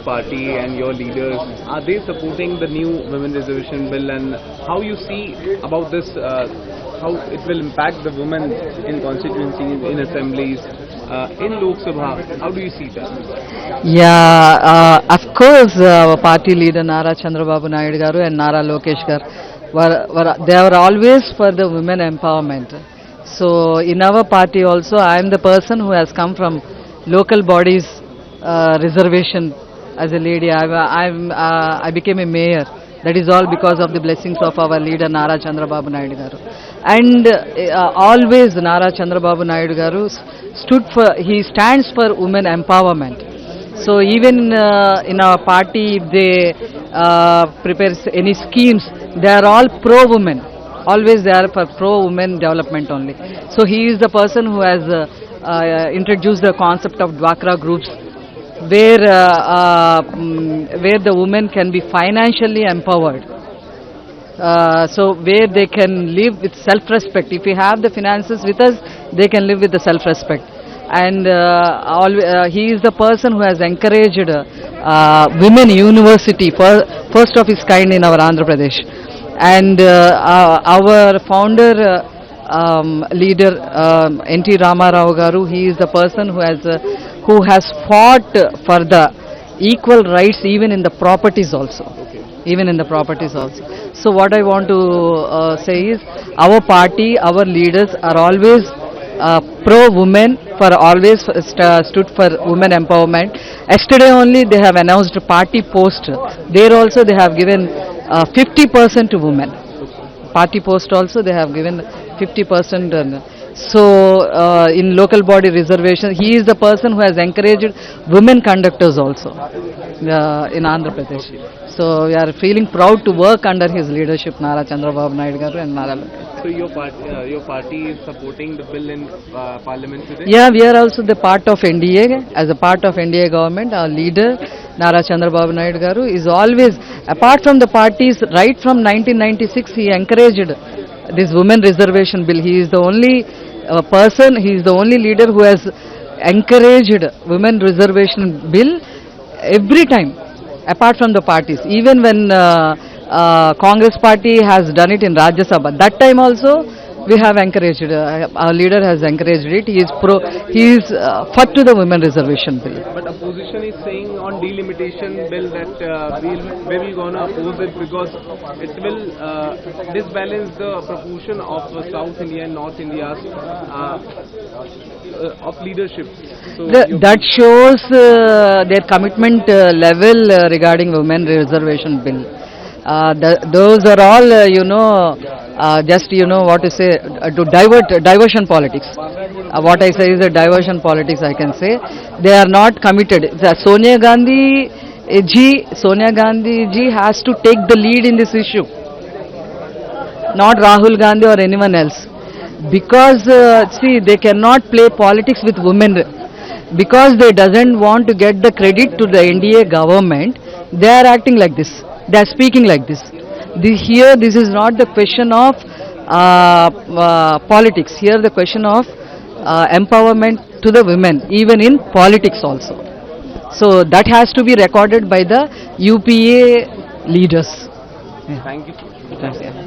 party and your leaders, are they supporting the new women reservation bill, and how you see about this, how it will impact the women in constituencies, in assemblies, in Lok Sabha? How do you see that? Yeah, of course, our party leader Nara Chandrababu Naidu garu and Nara Lokesh garu they were always for the women empowerment. So in our party also, I am the person who has come from local bodies reservation as a lady. I became a mayor. That is all because of the blessings of our leader Nara Chandrababu Naidu garu. And always Nara Chandrababu Naidu garu he stands for women empowerment. So even in our party, if they prepare any schemes, they are all pro-women. Always they are for pro-women development only. So he is the person who has introduced the concept of Dwakra groups, where the women can be financially empowered. So where they can live with self-respect. If we have the finances with us, they can live with the self-respect. And he is the person who has encouraged women university, first of its kind in our Andhra Pradesh. And our founder leader N.T. Ramarao garu, he is the person who has fought for the equal rights even in the properties also. Even in the properties also. So what I want to say is, our party, our leaders are always pro-women, for always stood for women empowerment. Yesterday only they have announced a party post. There also they have given 50% to women. Party post also they have given 50%. So in local body reservation, he is the person who has encouraged women conductors also in Andhra Pradesh. So we are feeling proud to work under his leadership, Nara Chandrababu Naidu garu and Nara Lokesh. So your party is supporting the bill in Parliament today? Yeah, we are also the part of NDA. As a part of NDA government, our leader Nara Chandrababu Naidu garu is always, apart from the parties, right from 1996 he encouraged this women reservation bill. He is the only person, he is the only leader who has encouraged women reservation bill every time, apart from the parties. Even when Congress party has done it in Rajya Sabha, that time also we have encouraged, our leader has encouraged it. He is for to the women reservation bill. But opposition is saying on delimitation bill that we will gonna oppose it because it will disbalance the proportion of South India and North India's of leadership. So that shows their commitment level regarding women reservation bill. Those are all, just what to say, to diversion politics. What I say is a diversion politics, I can say. They are not committed. Sonia Gandhi ji has to take the lead in this issue, not Rahul Gandhi or anyone else. Because, see, they cannot play politics with women. Because they doesn't want to get the credit to the NDA government, they are acting like this. They are speaking like this. Here, this is not the question of politics. Here, the question of empowerment to the women, even in politics also. So that has to be recorded by the UPA leaders. Thank you. Thank you.